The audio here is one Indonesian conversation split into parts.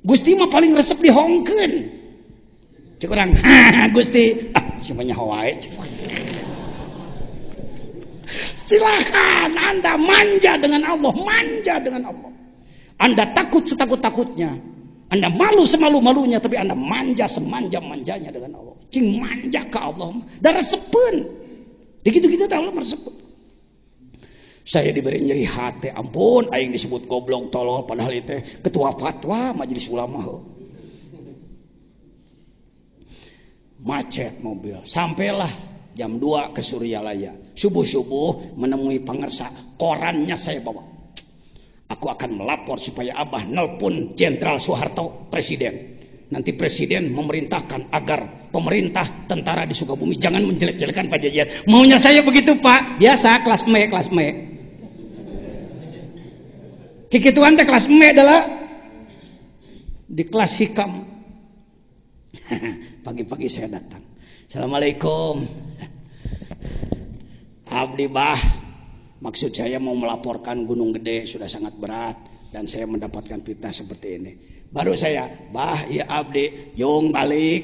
Gusti mah paling resep dihongkeun. Cek urang, Gusti, semuanya hawae. Silakan Anda manja dengan Allah, manja dengan Allah. Anda takut setakut-takutnya, Anda malu semalu-malunya, tapi Anda manja semanja-manjanya dengan Allah. Cing manja ke Allah, dan resepen. Gitu-gitu Allah meresep. Saya diberi nyeri hati, ampun, aing disebut goblok tolol, padahal itu ketua fatwa majelis ulama. Macet mobil, sampailah jam 2 ke Suryalaya. Subuh-subuh menemui pangersa, korannya saya bawa. Aku akan melapor supaya Abah nelpon Jenderal Soeharto, Presiden. Nanti Presiden memerintahkan agar pemerintah tentara di Sukabumi jangan menjelek-jelekan Pajajaran. Maunya saya begitu Pak, biasa kelas me. Kikituan teh kelas me adalah di kelas hikam. Pagi-pagi saya datang. Assalamualaikum. Abdi Bah, maksud saya mau melaporkan Gunung Gede sudah sangat berat dan saya mendapatkan fitnah seperti ini. Baru saya, Bah, ya Abdi, jong balik.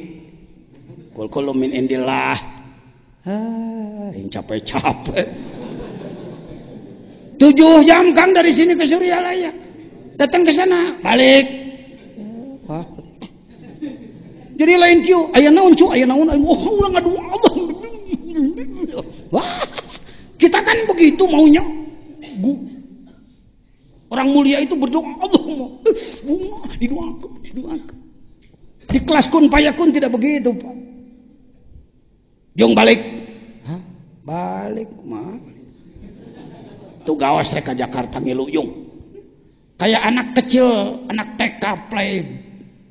Kul min indillah. Yang capek-capek. 7 jam Kang dari sini ke Suryalaya. Datang ke sana, balik. Jadi lain kieu, aya naon cu, aya naon, urang ngadu Allah. Wah, kita kan begitu maunya. Orang mulia itu berdoa Allah mau. Bunga didoakan. Di kelas kun payakun tidak begitu, Pak. Jong balik. Hah? Balik mah. Tuh gawas rek ka Jakarta ngiluyung. Kayak anak kecil, anak TK play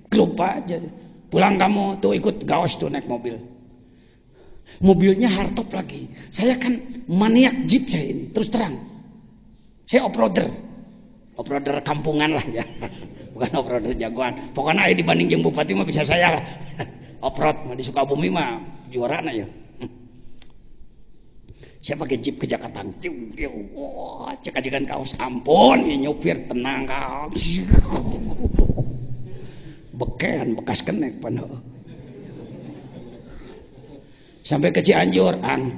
grup aja. Pulang kamu tuh ikut gawas tuh naik mobil. Mobilnya hardtop lagi. Saya kan maniak Jeep saya ini, terus terang. Saya off-roader kampungan lah ya. Bukan off-roader jagoan. Pokoknya dibanding jeung bupati mah bisa saya lah. Off-road mah di Sukabumi mah juarana ya. Saya pakai Jeep ke Jakarta. Wah, cek-cekan kaos ampun, nyopir tenang kau. Beken bekas kenek pan. Sampai ke Cianjur, Ang.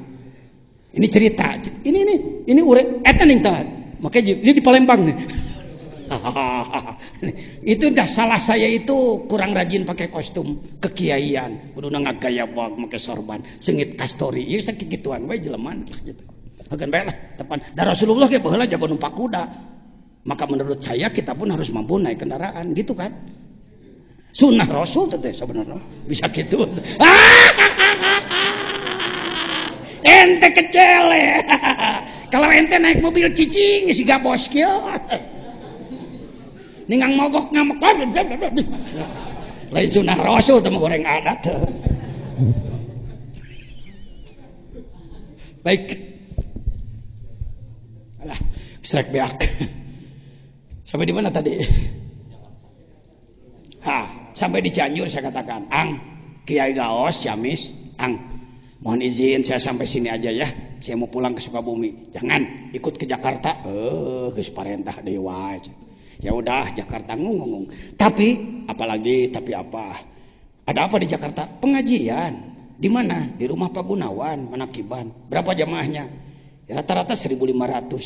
Ini cerita. Ini urek eta ning tah. Makanya Jeep ini di Palembang nih. Itu dah salah saya itu kurang rajin pakai kostum kekiaian, kudu ngagaya bag make sorban sengit kastori ieu sakit gituan we jeleman gitu. Hagan bae lah tepan da Rasulullah ge baheula jago numpak kuda. Maka menurut saya kita pun harus mampu naik kendaraan gitu kan. Sunnah Rasul teh sebenarnya bisa gitu. Ente kecele. Kalau ente naik mobil cicing siga bos kieu. Ningang mogok ngamek. Lain sunnah Rasul teh goreng adat. Baik. Alah, srek beak. Sampai di mana tadi? Sampai di Cianjur saya katakan, Ang, Kiai Gaos, Ciamis, Ang, mohon izin saya sampai sini aja ya. Saya mau pulang ke Sukabumi. Jangan ikut ke Jakarta. Geus parentah dewa aja. Ya udah Jakarta ngomong. Tapi apalagi tapi apa? Ada apa di Jakarta? Pengajian. Di mana? Di rumah Pak Gunawan, Manakiban. Berapa jamaahnya? Ya, rata-rata 1.500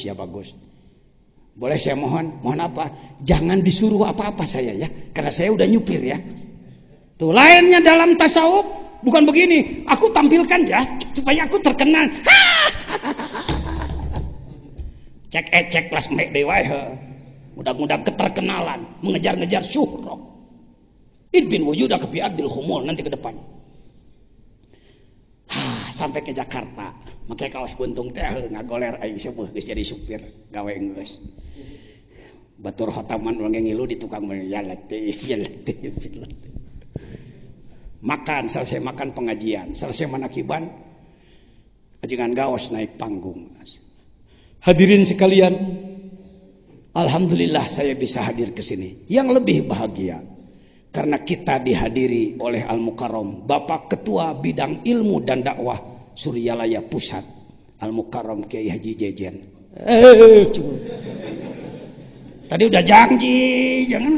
ya bagus. Boleh saya mohon apa? Jangan disuruh apa-apa saya ya, karena saya udah nyupir ya. Tuh lainnya dalam tasawuf bukan begini. Aku tampilkan ya supaya aku terkenal. Cek kelas mek dewa ya. Mudah-mudahan keterkenalan, mengejar-ngejar syuhrah. Idbin wujuda ke bi'adil humul nanti ke depan. Sampai ke Jakarta, make kaos buntung teh ngagoler aing seueuh geus jadi supir gawe geus. Batur hotaman wange ngilu di tukang ya letih. Makan, selesai makan pengajian, selesai manakiban, ajengan gaos naik panggung. Hadirin sekalian, alhamdulillah saya bisa hadir ke sini. Yang lebih bahagia karena kita dihadiri oleh Al-Mukarram Bapak Ketua Bidang Ilmu dan Dakwah Suryalaya Pusat Al-Mukarram Kiai Haji Jejen. Tadi udah janji jangan.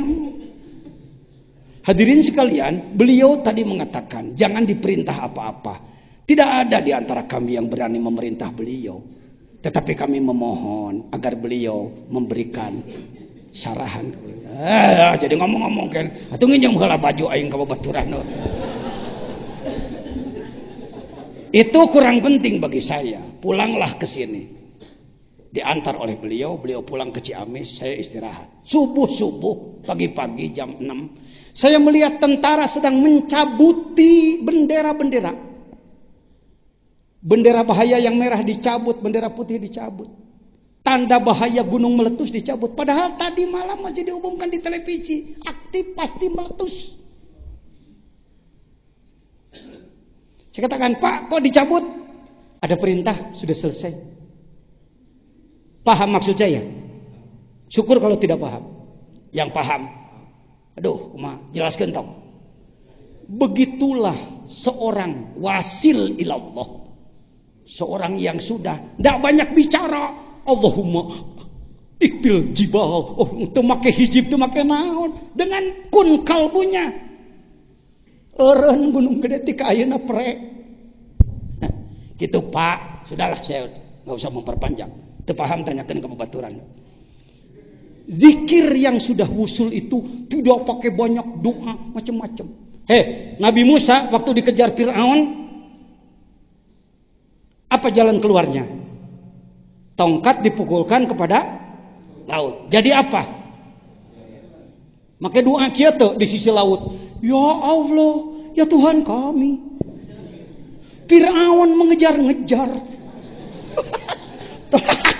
Hadirin sekalian, beliau tadi mengatakan jangan diperintah apa-apa. Tidak ada di antara kami yang berani memerintah beliau. Tetapi kami memohon agar beliau memberikan sarahan. Jadi ngomong-ngomong kan, atuh nginjem heula baju aing ka babaturan. Itu kurang penting bagi saya. Pulanglah ke sini. Diantar oleh beliau pulang ke Ciamis, saya istirahat. Subuh-subuh, pagi-pagi jam 6, saya melihat tentara sedang mencabuti bendera-bendera. Bendera bahaya yang merah dicabut, bendera putih dicabut. Tanda bahaya gunung meletus dicabut. Padahal tadi malam masih diumumkan di televisi, aktif pasti meletus. Saya katakan, Pak, kok dicabut? Ada perintah, sudah selesai. Paham maksud saya? Syukur kalau tidak paham. Yang paham, aduh, jelaskan tau. Begitulah seorang wasil ilallah. Seorang yang sudah tidak banyak bicara. Allahumma ikbil jibal. Oh, itu make hijib, itu make naon. Dengan kun kalbunya. Eureun gunung gede tika ayeuna prek. Gitu Pak, sudahlah saya nggak usah memperpanjang. Paham tanyakan ke babaturan. Zikir yang sudah wusul itu tidak pakai banyak doa macam-macam. Nabi Musa waktu dikejar Fir'aun, apa jalan keluarnya? Tongkat dipukulkan kepada laut. Jadi apa? Maka doa kieu di sisi laut. Ya Allah, ya Tuhan kami. Fir'aun mengejar-ngejar.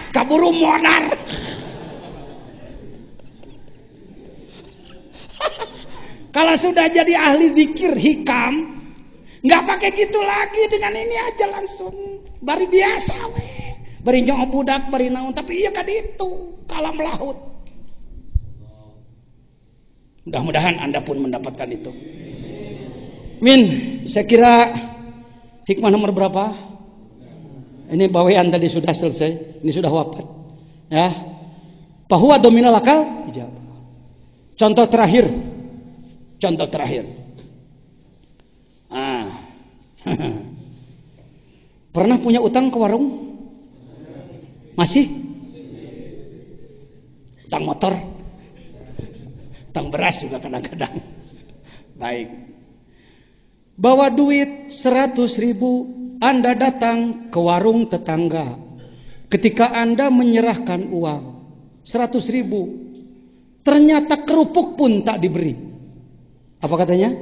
Kaburu modar. Kalau sudah jadi ahli zikir hikam, nggak pakai gitu lagi, dengan ini aja langsung. Bari biasa we. Bari nyok budak, bari naon, tapi iya kan itu kalam laut. Mudah-mudahan Anda pun mendapatkan itu. Min, saya kira hikmah nomor berapa? Ini bawean tadi sudah selesai, ini sudah wafat. Ya. Bahwa dominal akal ijabah. Contoh terakhir. Pernah punya utang ke warung? Masih? Utang motor? Utang beras juga kadang-kadang. Baik. Bawa duit 100.000, Anda datang ke warung tetangga. Ketika Anda menyerahkan uang 100.000, ternyata kerupuk pun tak diberi. Apa katanya?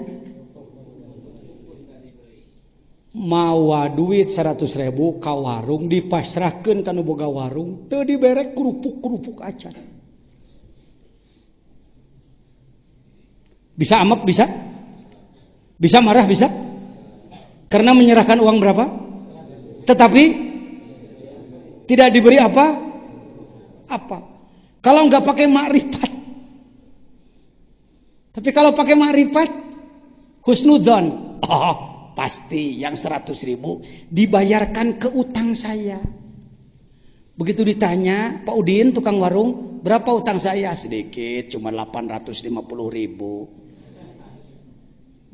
Mawa duit 100.000 ka warung dipasrahkeun kana boga warung, teu diberek kerupuk acan. Bisa amek, bisa? Bisa marah, bisa? Karena menyerahkan uang berapa? Tetapi tidak diberi apa? Kalau nggak pakai makrifat. Tapi kalau pakai makrifat, husnudzon. Oh, pasti yang 100.000 dibayarkan ke utang saya. Begitu ditanya, Pak Udin tukang warung, berapa utang saya? Sedikit, cuma 850.000.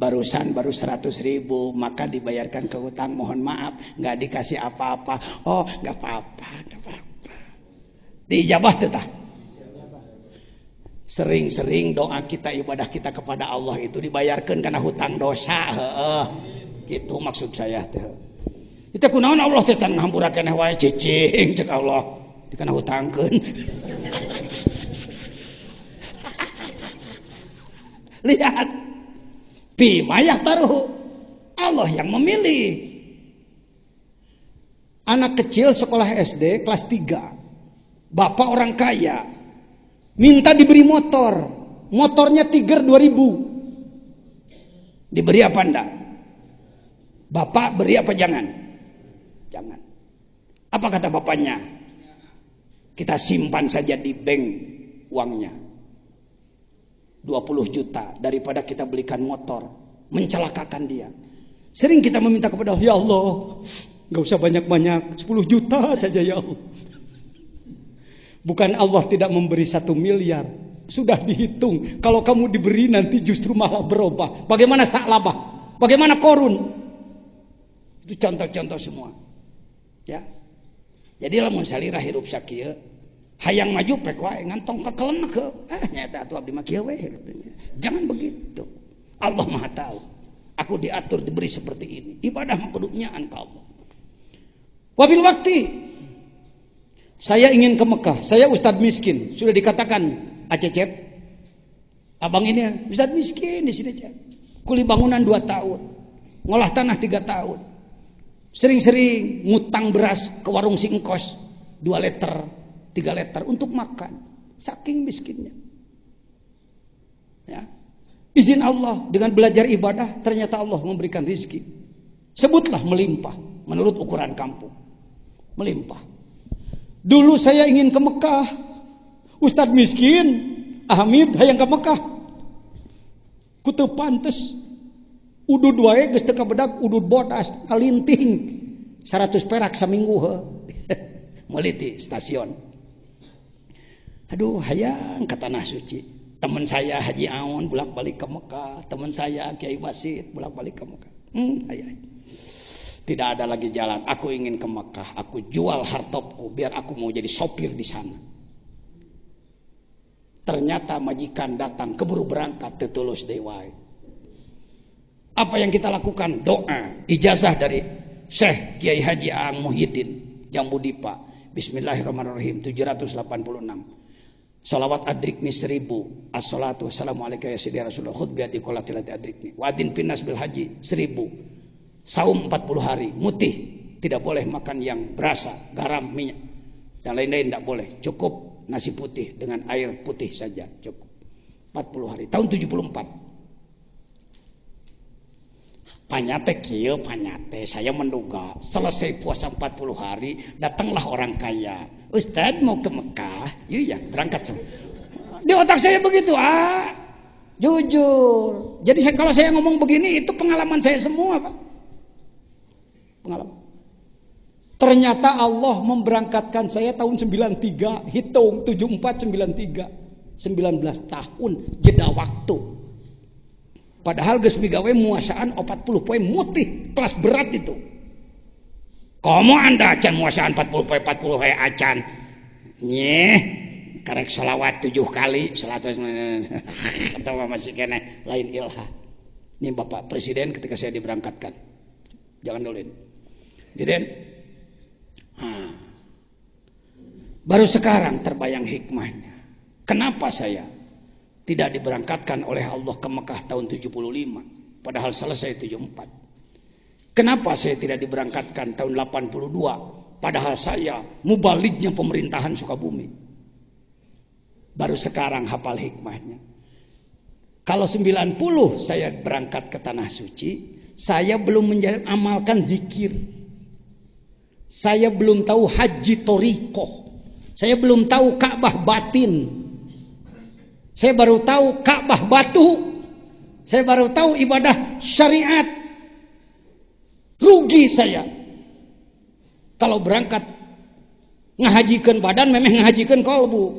Barusan baru 100.000, maka dibayarkan ke utang. Mohon maaf, nggak dikasih apa-apa. Oh, nggak apa-apa. Diijabah tetah. Sering-sering doa kita, ibadah kita kepada Allah itu dibayarkan karena hutang dosa. Gitu maksud saya tuh. Itu kunaon Allah teh can ngahampurakeun wae cicing cek Allah dikana hutangkeun. Lihat. Bimayah taruh. Allah yang memilih. Anak kecil sekolah SD kelas 3. Bapak orang kaya. Minta diberi motor. Motornya Tiger 2000. Diberi apa enggak? Bapak beri apa jangan? Jangan. Apa kata bapaknya? Kita simpan saja di bank uangnya. 20 juta daripada kita belikan motor, mencelakakan dia. Sering kita meminta kepada Allah, ya Allah, gak usah banyak-banyak, 10 juta saja ya Allah. Bukan Allah tidak memberi 1 miliar, Sudah dihitung. Kalau kamu diberi nanti justru malah berubah. Bagaimana Sa'labah? Bagaimana Korun? Itu contoh-contoh semua. Ya. Jadi lamun salirah hirup sakieu, hayang maju pek wae ngantong kakeleuna ke. Nyata atuh abdi mah kieu we. Jangan begitu. Allah Maha tahu. Aku diatur diberi seperti ini. Ibadah mah kudu nyaan ka Allah. Wabil waktu saya ingin ke Mekah. Saya ustadz miskin. Sudah dikatakan Acecep, abang ini ustadz miskin di sini. Kuli bangunan 2 tahun, ngolah tanah 3 tahun. Sering-sering ngutang beras ke warung singkos 2 liter, 3 liter untuk makan. Saking miskinnya. Ya. Izin Allah dengan belajar ibadah, ternyata Allah memberikan rizki. Sebutlah melimpah menurut ukuran kampung. Melimpah. Dulu saya ingin ke Mekah. Ustadz miskin, Hamid hayang ke Mekah. Kuteu pantes. Udud wae geus teu kabedag, udud bodas kalinting. 100 perak saminggu meuli di stasiun. Aduh, hayang ka tanah suci. Teman saya Haji Aun bolak-balik ke Mekah, teman saya Kiai Basit bolak-balik ke Mekah. Hayang. Tidak ada lagi jalan. Aku ingin ke Mekah. Aku jual hartopku biar aku mau jadi sopir di sana. Ternyata majikan datang keburu berangkat tetulus dewai. Apa yang kita lakukan? Doa, ijazah dari Syekh Kiai Haji Ang Muhyiddin Jambu Dipa. Bismillahirrahmanirrahim 786. Salawat adrikni 1000. As-salatu wassalamu alaika ya sayyidi Rasulullah khutbati qolatilati adrikni. Wa adin pinnas bil haji 1000. Saum 40 hari, mutih, tidak boleh makan yang berasa, garam, minyak, dan lain-lain tidak boleh. Cukup nasi putih dengan air putih saja, cukup. 40 hari, tahun 74. Panyate kieu, panyate, saya menduga selesai puasa 40 hari, datanglah orang kaya. Ustadz mau ke Mekah, iya berangkat semua. Di otak saya begitu, jujur. Jadi kalau saya ngomong begini, itu pengalaman saya semua, Pak. Pengalaman. Ternyata Allah memberangkatkan saya tahun 93, hitung 74 93, 19 tahun jeda waktu. Padahal geus migawe muasaan 40 poe mutih, kelas berat itu. Komo Anda acan muasaan 40 poe acan. Nyeh, karek sholawat 7 kali, salat atau masih kene lain ilha. Ini Bapak Presiden ketika saya diberangkatkan. Jangan dulu ini. Jadi, baru sekarang terbayang hikmahnya. Kenapa saya tidak diberangkatkan oleh Allah ke Mekah tahun 75, padahal selesai 74. Kenapa saya tidak diberangkatkan tahun 82, padahal saya mubalignya pemerintahan Sukabumi. Baru sekarang hafal hikmahnya. Kalau 90 saya berangkat ke Tanah Suci, saya belum amalkan zikir. Saya belum tahu haji torikoh. Saya belum tahu Ka'bah batin. Saya baru tahu Ka'bah batu. Saya baru tahu ibadah syariat. Rugi saya. Kalau berangkat ngahajikan badan, memang ngahajikan kalbu.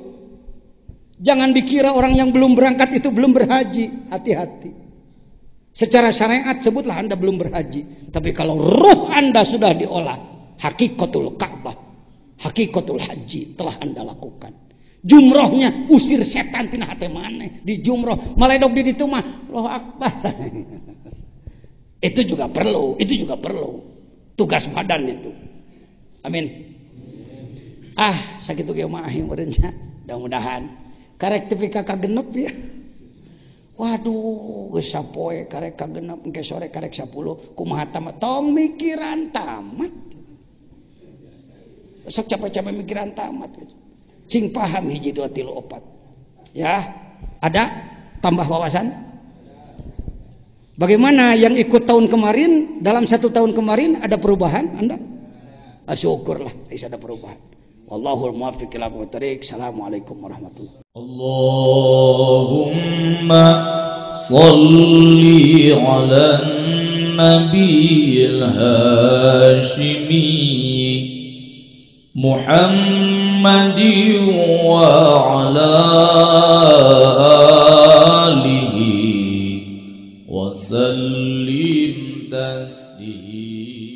Jangan dikira orang yang belum berangkat itu belum berhaji. Hati-hati. Secara syariat sebutlah Anda belum berhaji. Tapi kalau ruh Anda sudah diolah, hakikatul Ka'bah, hakikatul haji telah Anda lakukan. Jumrohnya usir setan tina hate maneh di jumroh, maledog di ditu mah Allahu Akbar. Itu juga perlu tugas badan itu. Amin. Sakitu ge mah meureunnya. Mudah-mudahan karek tepi ka kagenep ya. Waduh, geus sapoe karek kagenep engke sore karek 10 kumaha tamat tong mikiran tamat. Sok capek-capek mikiran tamat. Cing paham hiji 2 3 4. Ya, ada tambah wawasan? Bagaimana yang ikut tahun kemarin, dalam 1 tahun kemarin ada perubahan Anda? Syukurlah, ada perubahan. Wallahul muwaffiq ila aqwamit thoriq. Assalamualaikum warahmatullahi اللهم صل على النبي الهاشمي محمد محمد وعلى آله وسلم تسليما.